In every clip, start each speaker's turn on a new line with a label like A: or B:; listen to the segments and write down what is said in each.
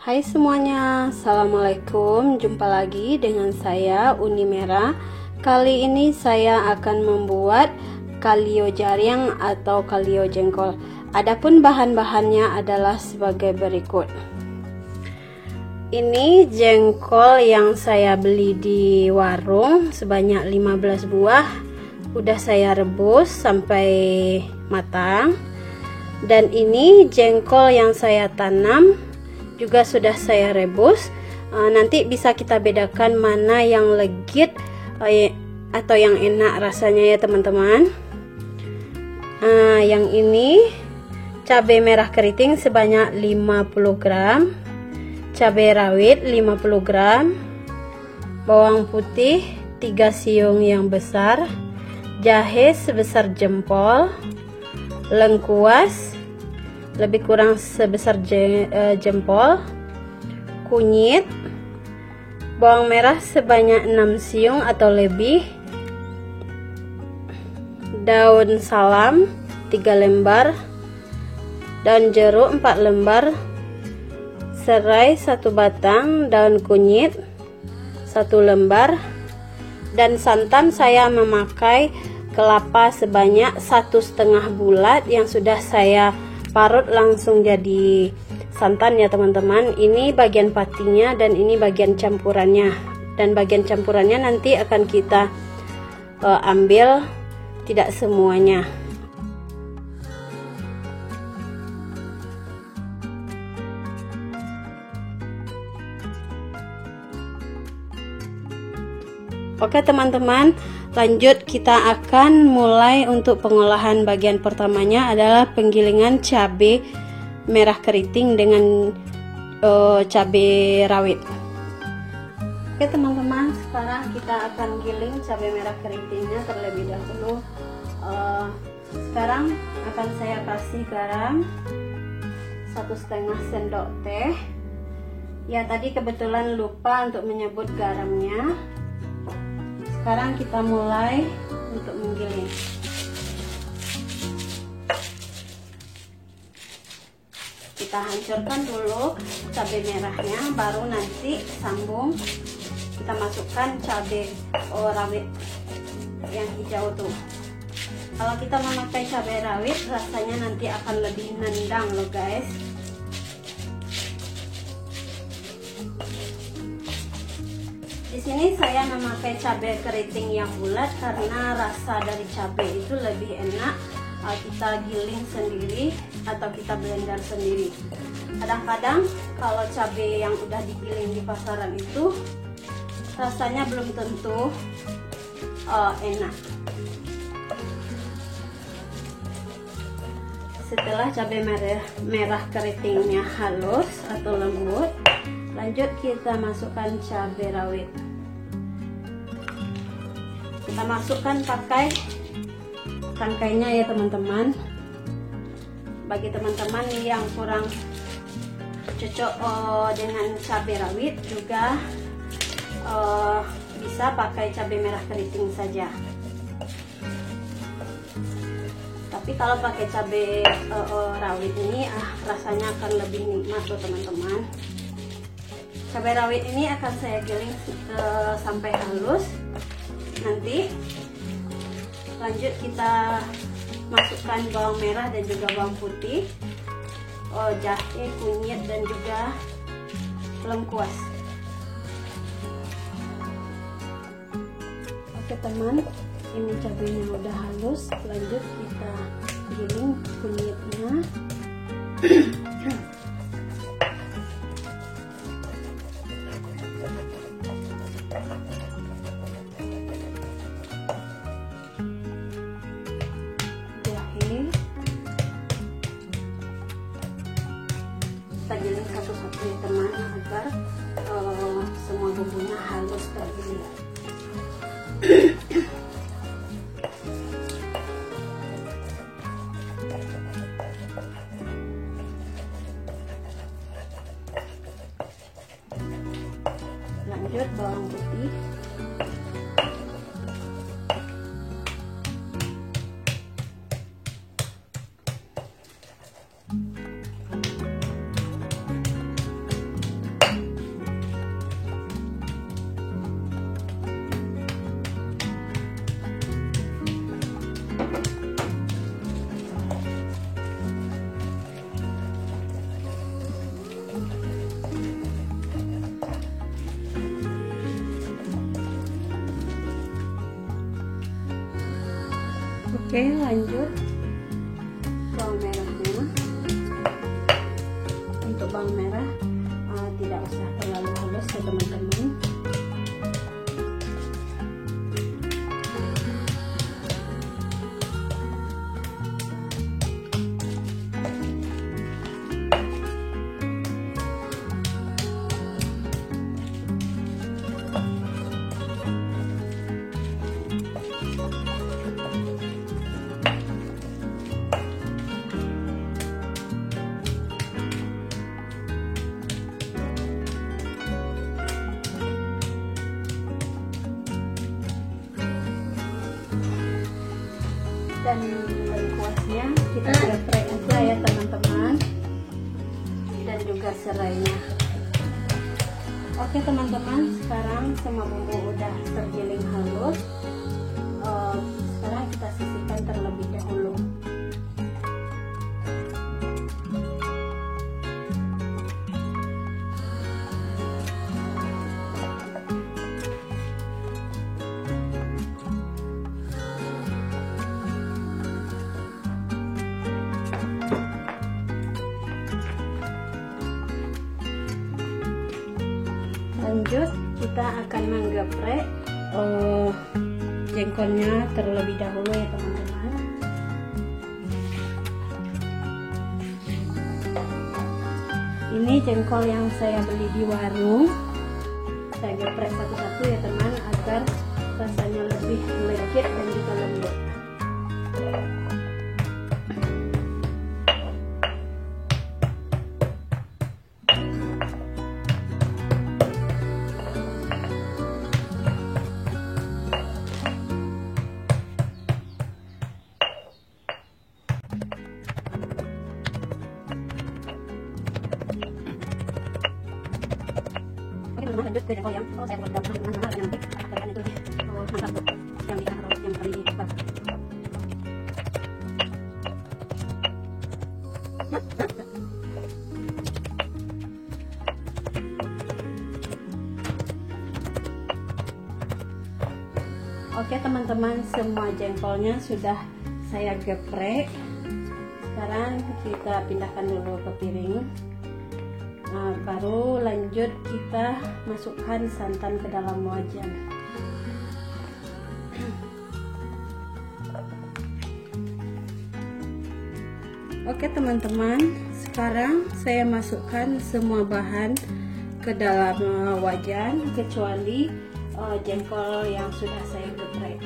A: Hai semuanya, Assalamualaikum. Jumpa lagi dengan saya Uni Merah. Kali ini saya akan membuat kalio jaring atau kalio jengkol. Adapun bahan-bahannya adalah sebagai berikut. Ini jengkol yang saya beli di warung sebanyak 15 buah. Udah saya rebus sampai matang. Dan ini jengkol yang saya tanam juga sudah saya rebus. Nanti bisa kita bedakan mana yang legit atau yang enak rasanya ya teman-teman. Yang ini cabai merah keriting sebanyak 50 gram, cabai rawit 50 gram, bawang putih 3 siung yang besar, jahe sebesar jempol, lengkuas lebih kurang sebesar jempol, kunyit, bawang merah sebanyak 6 siung atau lebih, daun salam 3 lembar, daun jeruk 4 lembar, serai 1 batang, daun kunyit 1 lembar, dan santan saya memakai kelapa sebanyak 1,5 bulat yang sudah saya parut langsung jadi santan ya teman-teman. Ini bagian patinya dan ini bagian campurannya, dan bagian campurannya nanti akan kita ambil, tidak semuanya. Oke teman-teman, lanjut kita akan mulai untuk pengolahan. Bagian pertamanya adalah penggilingan cabai merah keriting dengan cabai rawit. Oke teman-teman, sekarang kita akan giling cabai merah keritingnya terlebih dahulu. Sekarang akan saya kasih garam 1,5 sendok teh. Ya tadi kebetulan lupa untuk menyebut garamnya. Sekarang kita mulai untuk menggiling. Kita hancurkan dulu cabai merahnya, baru nanti sambung kita masukkan cabai rawit yang hijau tuh. Kalau kita memakai cabai rawit rasanya nanti akan lebih nendang loh guys. Di sini saya memakai cabai keriting yang bulat karena rasa dari cabai itu lebih enak kita giling sendiri atau kita blender sendiri. Kadang-kadang kalau cabai yang udah digiling di pasaran itu rasanya belum tentu enak. Setelah cabai merah keritingnya halus atau lembut, lanjut kita masukkan cabai rawit. Kita masukkan pakai tangkainya ya teman-teman. Bagi teman-teman yang kurang cocok dengan cabai rawit juga bisa pakai cabai merah keriting saja. Tapi kalau pakai cabai rawit ini rasanya akan lebih nikmat loh teman-teman. Cabai rawit ini akan saya giling sampai halus. Nanti lanjut kita masukkan bawang merah dan juga bawang putih, jahe, kunyit, dan juga lengkuas. Oke teman, ini cabainya udah halus. Lanjut kita giling kunyitnya. Kita giling satu-satu ya teman, agar semua bumbunya halus tergiling. Lanjut bawang putih, Oke, lanjut bawang merahnya. Untuk bawang merah tidak usah terlalu halus ya teman-teman. Dan lengkuasnya kita geprek aja ya teman-teman, dan juga serainya. Oke teman-teman, sekarang semua bumbu udah tergiling halus. Sekarang kita sisihkan terlebih dahulu. Lanjut kita akan menggeprek jengkolnya terlebih dahulu ya teman-teman. Ini jengkol yang saya beli di warung, saya geprek satu-satu ya teman, agar rasanya lebih legit dan juga lembut. Lanjut ke jengkol yang saya buat dalam nanti akan itu mantap tuh yang ditaruh yang tadi dibakar. Oke teman-teman, semua jengkolnya sudah saya geprek. Sekarang kita pindahkan dulu ke piring. Nah, baru lanjut kita masukkan santan ke dalam wajan. Oke teman-teman, sekarang saya masukkan semua bahan ke dalam wajan kecuali jengkol yang sudah saya geprek.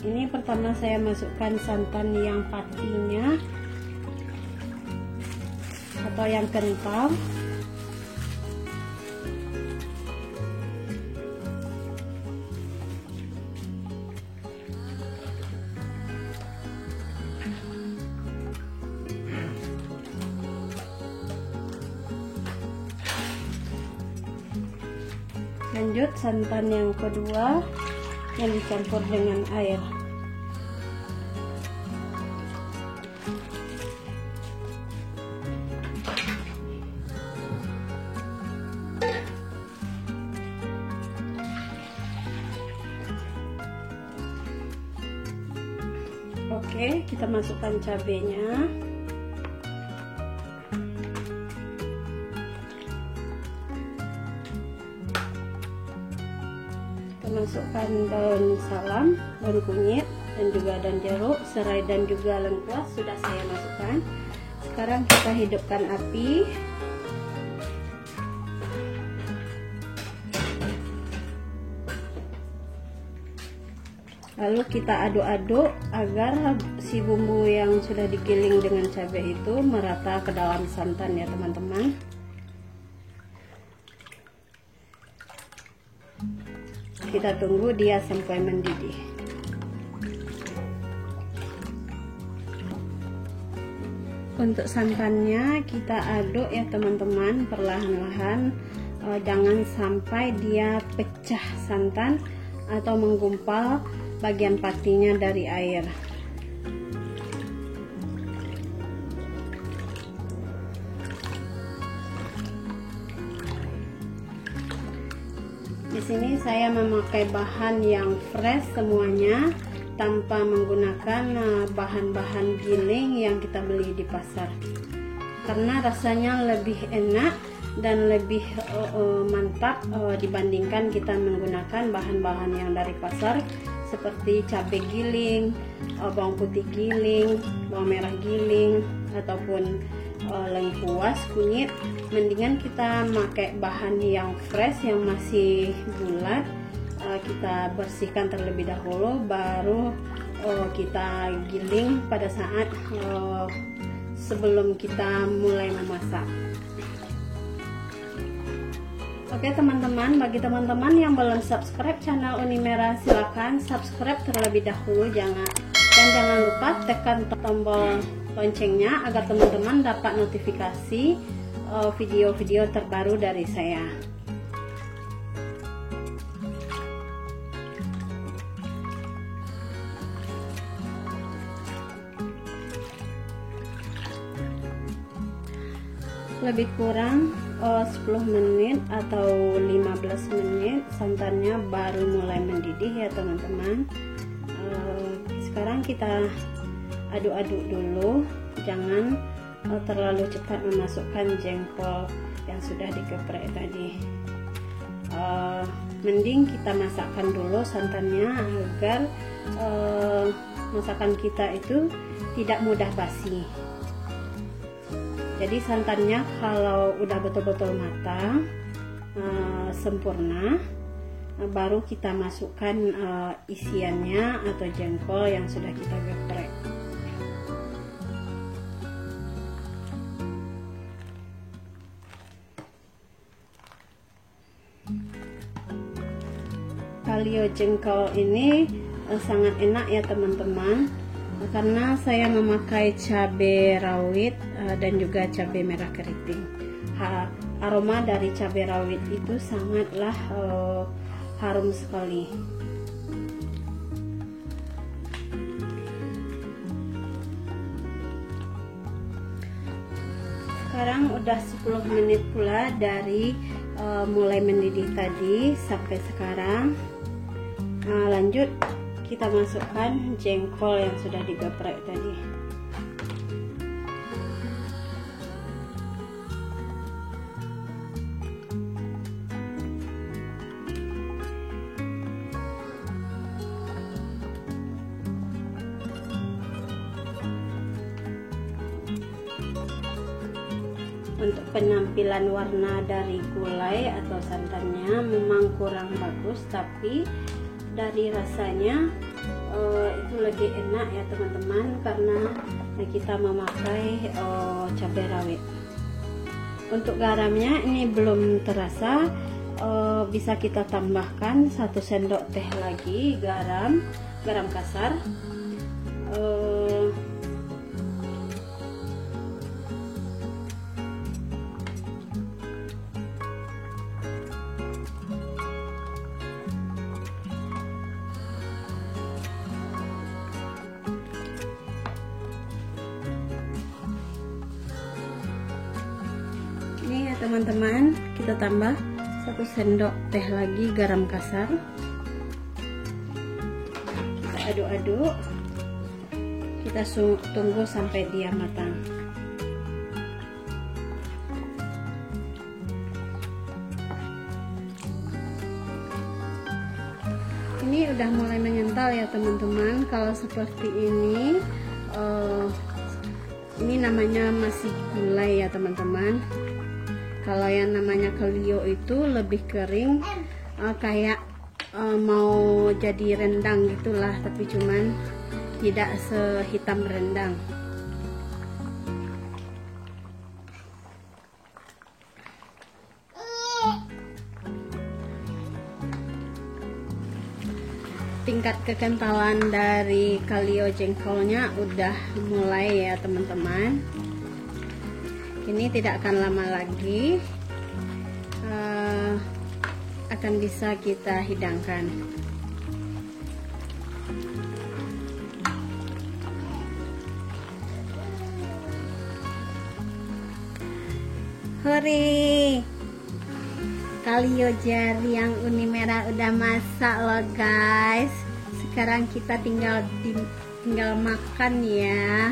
A: Ini pertama saya masukkan santan yang patinya atau yang kental. Lanjut santan yang kedua yang dicampur dengan air. Oke, kita masukkan cabenya. Kita masukkan daun salam, daun kunyit, dan juga daun jeruk, serai dan juga lengkuas sudah saya masukkan. Sekarang kita hidupkan api. Lalu kita aduk-aduk agar si bumbu yang sudah digiling dengan cabai itu merata ke dalam santan ya teman-teman. Kita tunggu dia sampai mendidih. Untuk santannya kita aduk ya teman-teman, perlahan-lahan, jangan sampai dia pecah santan atau menggumpal bagian patinya dari air. sini saya memakai bahan yang fresh semuanya, tanpa menggunakan bahan-bahan giling yang kita beli di pasar, karena rasanya lebih enak dan lebih mantap dibandingkan kita menggunakan bahan-bahan yang dari pasar seperti cabai giling, bawang putih giling, bawang merah giling, ataupun lengkuas, kunyit. Mendingan kita pakai bahan yang fresh, yang masih bulat. Kita bersihkan terlebih dahulu, baru kita giling pada saat sebelum kita mulai memasak. Oke teman-teman, bagi teman-teman yang belum subscribe channel Uni Merah, silakan subscribe terlebih dahulu, dan jangan lupa tekan tombol loncengnya agar teman-teman dapat notifikasi video-video terbaru dari saya. Lebih kurang 10 menit atau 15 menit santannya baru mulai mendidih ya teman-teman. Sekarang kita aduk-aduk dulu, jangan terlalu cepat memasukkan jengkol yang sudah digeprek tadi. Mending kita masakkan dulu santannya agar masakan kita itu tidak mudah basi. Jadi santannya kalau udah betul-betul matang, sempurna, baru kita masukkan isiannya atau jengkol yang sudah kita geprek. Kalio jengkol ini sangat enak ya teman-teman, karena saya memakai cabai rawit dan juga cabai merah keriting. Aroma dari cabai rawit itu sangatlah harum sekali. Sekarang udah 10 menit pula dari mulai mendidih tadi sampai sekarang. Lanjut kita masukkan jengkol yang sudah digeprek tadi. Untuk penampilan warna dari gulai atau santannya memang kurang bagus, tapi dari rasanya itu lebih enak ya teman-teman, karena kita memakai cabai rawit. Untuk garamnya ini belum terasa, bisa kita tambahkan 1 sendok teh lagi garam kasar. Ini ya teman-teman, kita tambah 1 sendok teh lagi garam kasar. Kita aduk-aduk, kita tunggu sampai dia matang. Ini udah mulai mengental ya teman-teman. Kalau seperti ini namanya masih gulai ya teman-teman. Kalau yang namanya kalio itu lebih kering, kayak mau jadi rendang gitulah, tapi cuman tidak sehitam rendang. Tingkat kekentalan dari kalio jengkolnya udah mulai ya teman-teman. Ini tidak akan lama lagi akan bisa kita hidangkan. Hore! kalio jari yang uni merah udah masak loh guys. Sekarang kita tinggal makan ya.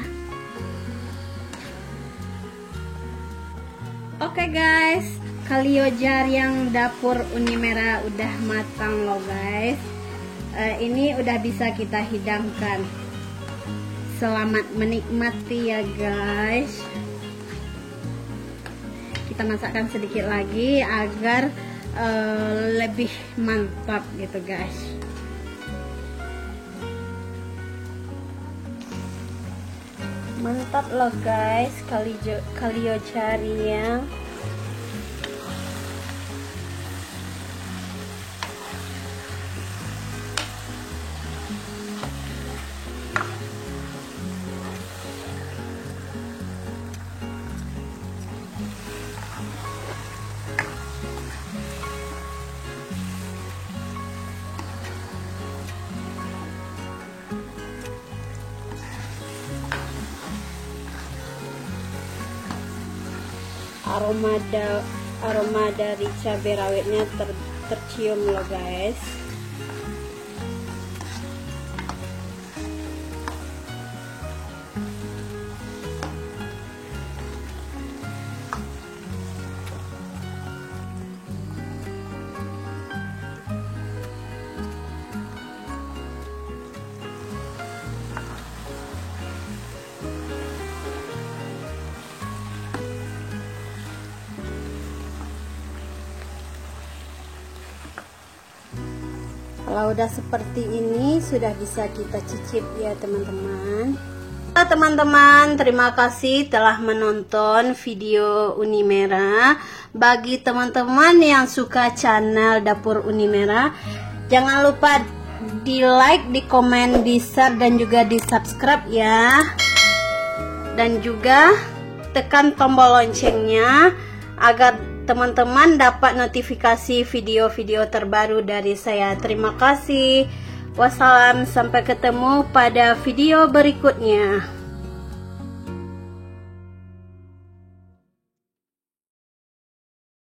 A: Oke guys, kalio jari yang dapur uni merah udah matang loh guys. Ini udah bisa kita hidangkan. Selamat menikmati ya guys. Kita masakkan sedikit lagi agar lebih mantap gitu guys. Mantap loh guys, kalio jarinya. Aroma dari cabai rawitnya tercium loh guys. Kalau udah seperti ini sudah bisa kita cicip ya teman-teman. Teman-teman, terima kasih telah menonton video Uni Merah. Bagi teman-teman yang suka channel Dapur Uni Merah, jangan lupa di like, di komen, di share dan juga di subscribe ya. Dan juga tekan tombol loncengnya agar teman-teman dapat notifikasi video-video terbaru dari saya. Terima kasih. Wassalam, sampai ketemu pada video berikutnya.